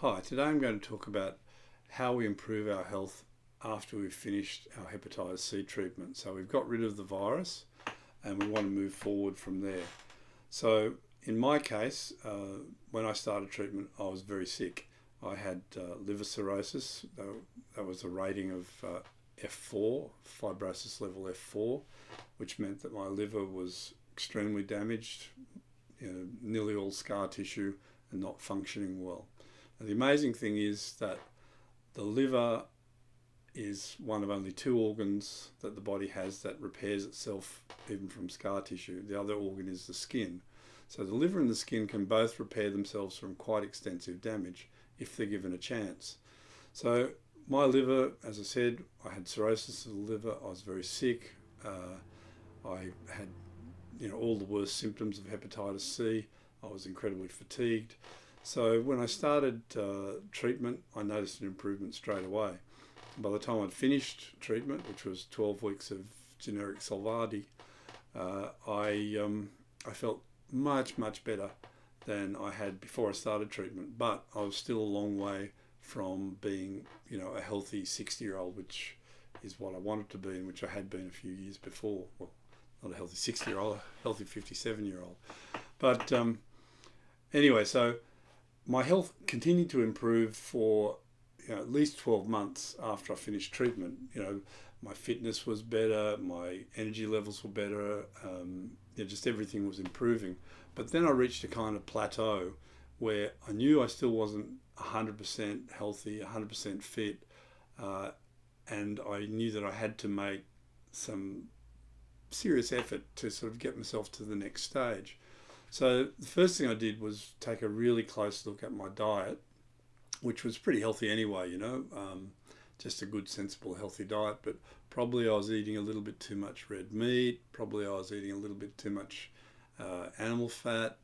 Hi, today I'm going to talk about how we improve our health after we've finished our hepatitis C treatment. So we've got rid of the virus and we want to move forward from there. So in my case, when I started treatment, I was very sick. I had liver cirrhosis. That was a rating of F4, fibrosis level F4, which meant that my liver was extremely damaged, nearly all scar tissue and not functioning well. And the amazing thing is that the liver is one of only two organs that the body has that repairs itself even from scar tissue. The other organ is the skin. So the liver and the skin can both repair themselves from quite extensive damage if they're given a chance. So my liver, as I said, I had cirrhosis of the liver. I was very sick. I had all the worst symptoms of hepatitis C. I was incredibly fatigued. So when I started treatment, I noticed an improvement straight away. By the time I'd finished treatment, which was 12 weeks of generic Sovaldi, I felt much better than I had before I started treatment. But I was still a long way from being, a healthy 60-year-old, which is what I wanted to be and which I had been a few years before. Well, not a healthy 60-year-old, a healthy 57-year-old. But anyway, so my health continued to improve for at least 12 months after I finished treatment. My fitness was better, my energy levels were better, just everything was improving. But then I reached a kind of plateau where I knew I still wasn't 100% healthy, 100% fit, and I knew that I had to make some serious effort to sort of get myself to the next stage. So the first thing I did was take a really close look at my diet, which was pretty healthy anyway, just a good, sensible, healthy diet. But probably I was eating a little bit too much red meat. Probably I was eating a little bit too much animal fat.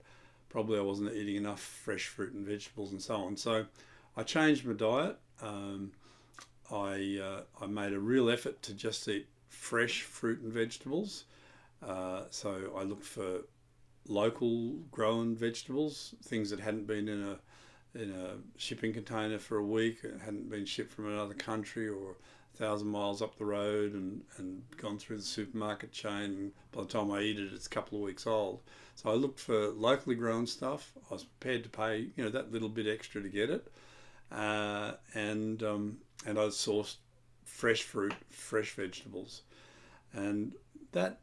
Probably I wasn't eating enough fresh fruit and vegetables and so on. So I changed my diet. I made a real effort to just eat fresh fruit and vegetables. So I looked for local grown vegetables, things that hadn't been in a shipping container for a week, it hadn't been shipped from another country or 1,000 miles up the road and gone through the supermarket chain. And by the time I eat it, it's a couple of weeks old. So I looked for locally grown stuff. I was prepared to pay that little bit extra to get it, and I sourced fresh fruit, fresh vegetables, and that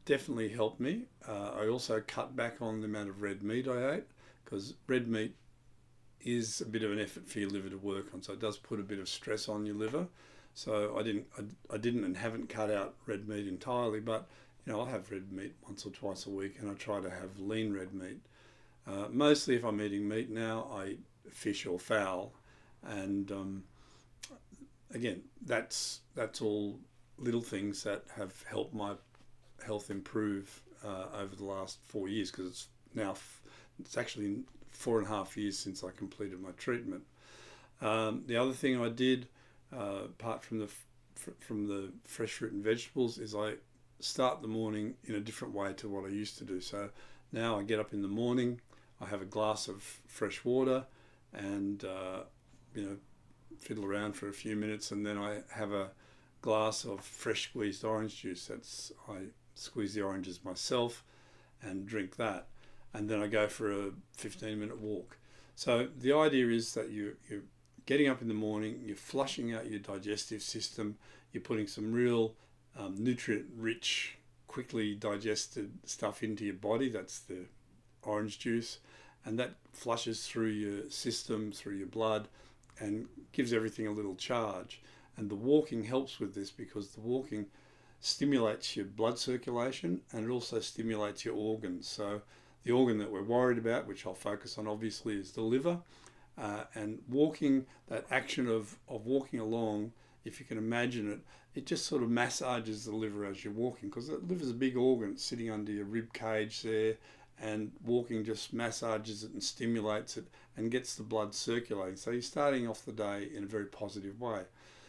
definitely helped me. I also cut back on the amount of red meat I ate, because red meat is a bit of an effort for your liver to work on, so it does put a bit of stress on your liver. So I didn't and haven't cut out red meat entirely, but I'll have red meat once or twice a week, and I try to have lean red meat. Mostly if I'm eating meat now, I eat fish or fowl, and again, that's all little things that have helped my health improve over the last 4 years, because it's actually 4.5 years since I completed my treatment. The other thing I did, apart from the fresh fruit and vegetables, is I start the morning in a different way to what I used to do. So now I get up in the morning, I have a glass of fresh water, and fiddle around for a few minutes, and then I have a glass of fresh squeezed orange juice. I squeeze the oranges myself and drink that, and then I go for a 15-minute walk. So the idea is that you're getting up in the morning, you're flushing out your digestive system, you're putting some real nutrient-rich, quickly digested stuff into your body. That's the orange juice, and that flushes through your system, through your blood, and gives everything a little charge. And the walking helps with this, because the walking stimulates your blood circulation and it also stimulates your organs. So the organ that we're worried about, which I'll focus on obviously, is the liver. And walking, that action of walking along, if you can imagine it, it just sort of massages the liver as you're walking, because the liver's a big organ. It's sitting under your rib cage there, and walking just massages it and stimulates it and gets the blood circulating. So you're starting off the day in a very positive way.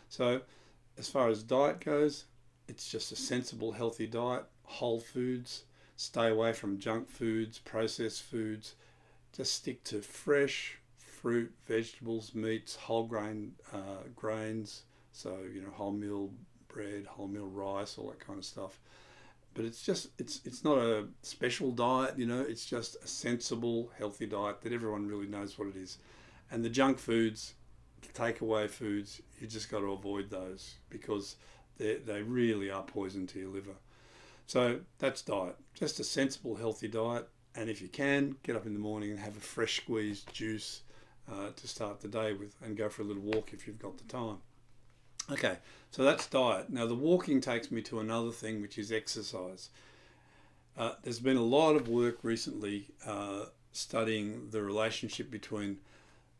So as far as diet goes, it's just a sensible, healthy diet, whole foods, stay away from junk foods, processed foods, just stick to fresh fruit, vegetables, meats, whole grain grains, so wholemeal bread, wholemeal rice, all that kind of stuff. But it's not a special diet, it's just a sensible, healthy diet that everyone really knows what it is. And the junk foods, the takeaway foods, you just got to avoid those because they really are poison to your liver. So that's diet, just a sensible, healthy diet. And if you can, get up in the morning and have a fresh squeezed juice to start the day with, and go for a little walk if you've got the time. Okay, so that's diet. Now the walking takes me to another thing, which is exercise. There's been a lot of work recently studying the relationship between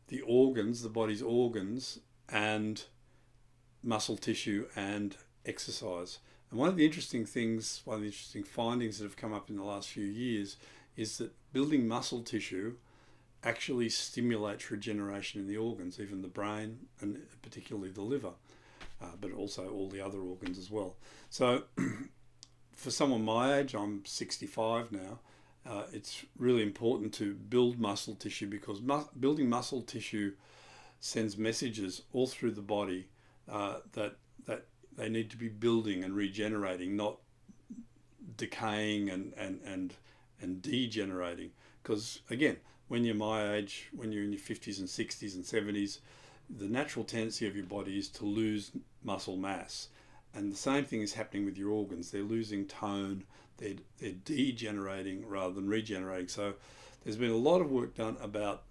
the organs, the body's organs, and muscle tissue and exercise. And one of the interesting findings that have come up in the last few years is that building muscle tissue actually stimulates regeneration in the organs, even the brain and particularly the liver, but also all the other organs as well. So for someone my age, I'm 65 now, it's really important to build muscle tissue because building muscle tissue sends messages all through the body that they need to be building and regenerating, not decaying and degenerating. Because again, when you're my age, when you're in your 50s and 60s and 70s, the natural tendency of your body is to lose muscle mass. And the same thing is happening with your organs. They're losing tone, they're degenerating rather than regenerating. So there's been a lot of work done about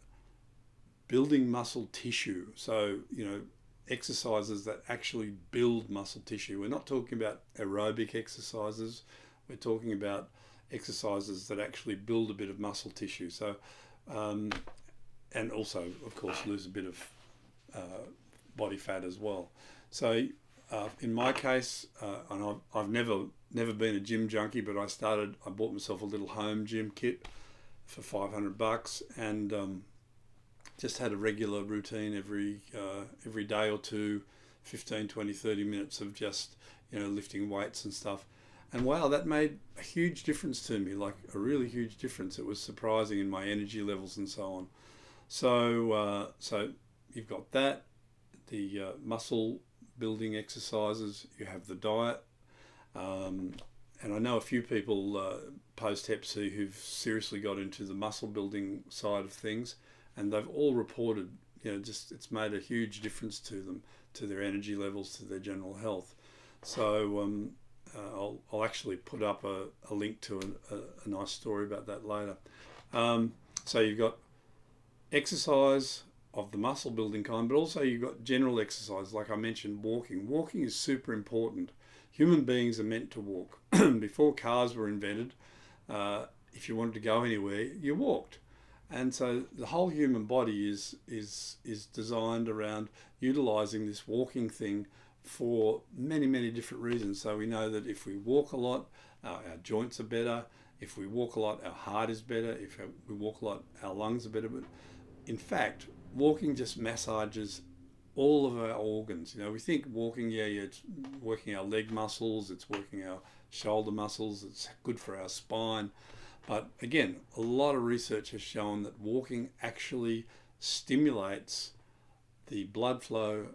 building muscle tissue. So, exercises that actually build muscle tissue. We're not talking about aerobic exercises. We're talking about exercises that actually build a bit of muscle tissue. So, and also, of course, lose a bit of body fat as well. So, in my case, and I've never been a gym junkie, but I bought myself a little home gym kit for $500, and just had a regular routine every day or two, 15, 20, 30 minutes of just, lifting weights and stuff. And wow, that made a huge difference to me, like a really huge difference. It was surprising in my energy levels and so on. So you've got that, the muscle building exercises, you have the diet. And I know a few people post-Hep C who've seriously got into the muscle building side of things, and they've all reported, it's made a huge difference to them, to their energy levels, to their general health. So I'll actually put up a link to a nice story about that later. So you've got exercise of the muscle building kind, but also you've got general exercise, like I mentioned, walking. Walking is super important. Human beings are meant to walk. Before cars were invented, if you wanted to go anywhere, you walked. And so the whole human body is designed around utilizing this walking thing for many, many different reasons. So we know that if we walk a lot, our joints are better. If we walk a lot, our heart is better. If we walk a lot, our lungs are better. But in fact, walking just massages all of our organs. We think walking, it's working our leg muscles, it's working our shoulder muscles, it's good for our spine. But again, a lot of research has shown that walking actually stimulates the blood flow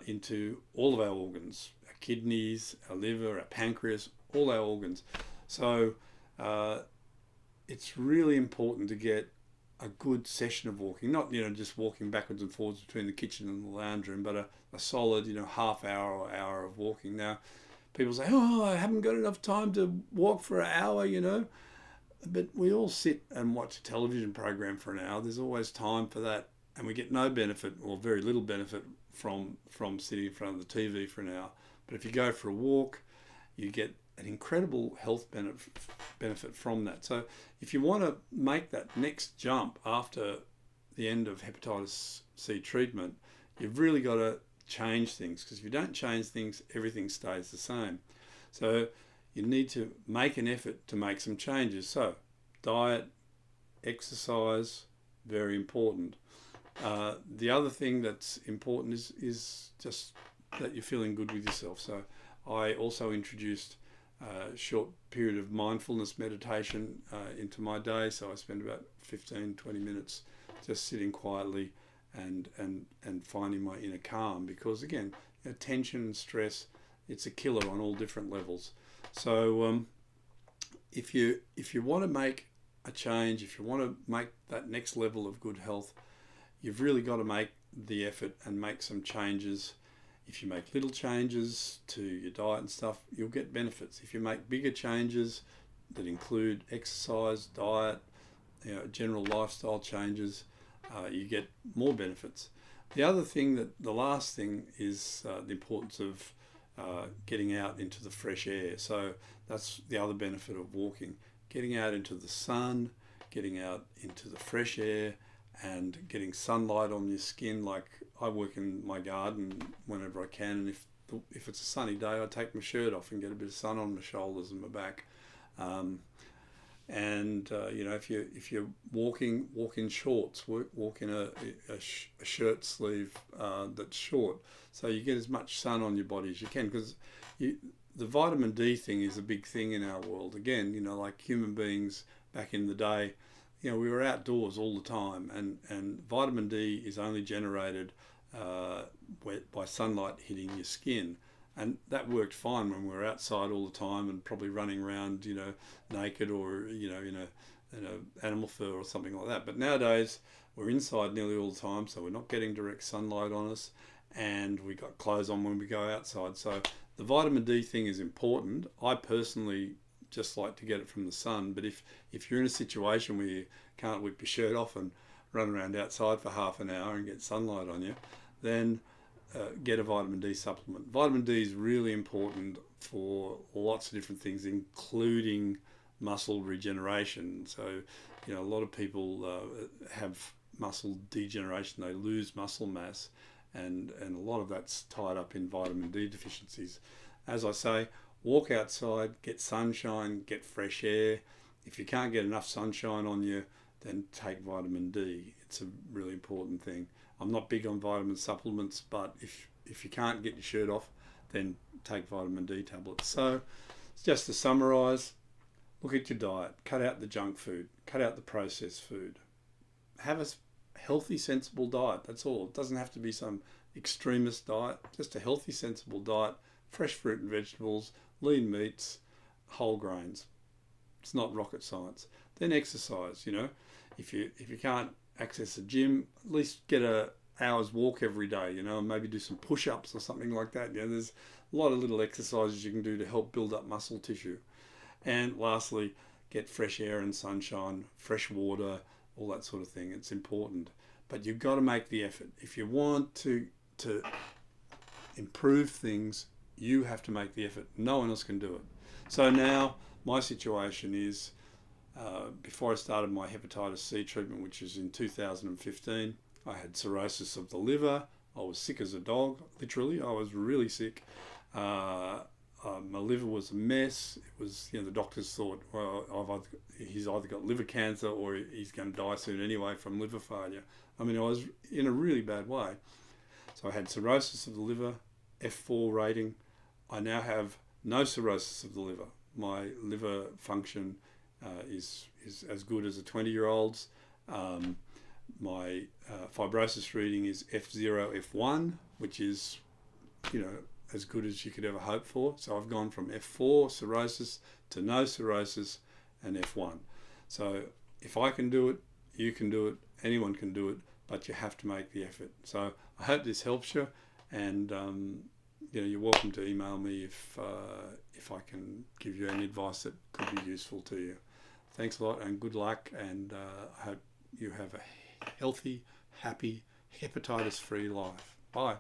into all of our organs, our kidneys, our liver, our pancreas, all our organs. So it's really important to get a good session of walking, not just walking backwards and forwards between the kitchen and the lounge room, but a solid half hour or hour of walking. Now, people say, I haven't got enough time to walk for an hour, But we all sit and watch a television program for an hour. There's always time for that, and we get no benefit or very little benefit from sitting in front of the TV for an hour. But if you go for a walk, you get an incredible health benefit from that. So if you want to make that next jump after the end of hepatitis C treatment, you've really got to change things, because if you don't change things, everything stays the same. So you need to make an effort to make some changes. So diet, exercise, very important. The other thing that's important is just that you're feeling good with yourself. So I also introduced a short period of mindfulness meditation into my day. So I spend about 15, 20 minutes just sitting quietly and finding my inner calm, because again, tension and stress, it's a killer on all different levels. So if you want to make a change, if you want to make that next level of good health, you've really got to make the effort and make some changes. If you make little changes to your diet and stuff, you'll get benefits. If you make bigger changes that include exercise, diet, general lifestyle changes, you get more benefits. The last thing is the importance of getting out into the fresh air. So that's the other benefit of walking. Getting out into the sun, getting out into the fresh air, and getting sunlight on your skin. Like, I work in my garden whenever I can, and if it's a sunny day, I take my shirt off and get a bit of sun on my shoulders and my back. If you're walking, walk in shorts, walk in a shirt sleeve that's short, so you get as much sun on your body as you can, because the vitamin D thing is a big thing in our world. Again, like human beings back in the day, we were outdoors all the time, and vitamin D is only generated by sunlight hitting your skin. And that worked fine when we were outside all the time and probably running around, naked, or, in a animal fur or something like that. But nowadays we're inside nearly all the time, so we're not getting direct sunlight on us, and we got clothes on when we go outside. So the vitamin D thing is important. I personally just like to get it from the sun, but if you're in a situation where you can't whip your shirt off and run around outside for half an hour and get sunlight on you, then get a vitamin D supplement. Vitamin D is really important for lots of different things, including muscle regeneration. So, a lot of people have muscle degeneration. They lose muscle mass, and a lot of that's tied up in vitamin D deficiencies. As I say, walk outside, get sunshine, get fresh air. If you can't get enough sunshine on you, then take vitamin D. It's a really important thing. I'm not big on vitamin supplements, but if you can't get your shirt off, then take vitamin D tablets. So, just to summarise, look at your diet. Cut out the junk food. Cut out the processed food. Have a healthy, sensible diet. That's all. It doesn't have to be some extremist diet. Just a healthy, sensible diet. Fresh fruit and vegetables, lean meats, whole grains. It's not rocket science. Then exercise. If you can't access a gym, at least get an hour's walk every day, and maybe do some push-ups or something like that. There's a lot of little exercises you can do to help build up muscle tissue. And lastly, get fresh air and sunshine, fresh water, all that sort of thing. It's important, but you've got to make the effort. If you want to improve things, you have to make the effort. No one else can do it. So now my situation is, before I started my hepatitis C treatment, which was in 2015, I had cirrhosis of the liver. I was sick as a dog, literally. I was really sick. My liver was a mess. It was, the doctors thought, well, he's either got liver cancer or he's going to die soon anyway from liver failure. I was in a really bad way. So I had cirrhosis of the liver, F4 rating. I now have no cirrhosis of the liver. My liver function is as good as a 20-year-old's. My fibrosis reading is F0, F1, which is, as good as you could ever hope for. So I've gone from F4 cirrhosis to no cirrhosis and F1. So if I can do it, you can do it, anyone can do it, but you have to make the effort. So I hope this helps you, and you're welcome to email me if I can give you any advice that could be useful to you. Thanks a lot and good luck, and I hope you have a healthy, happy, hepatitis-free life. Bye.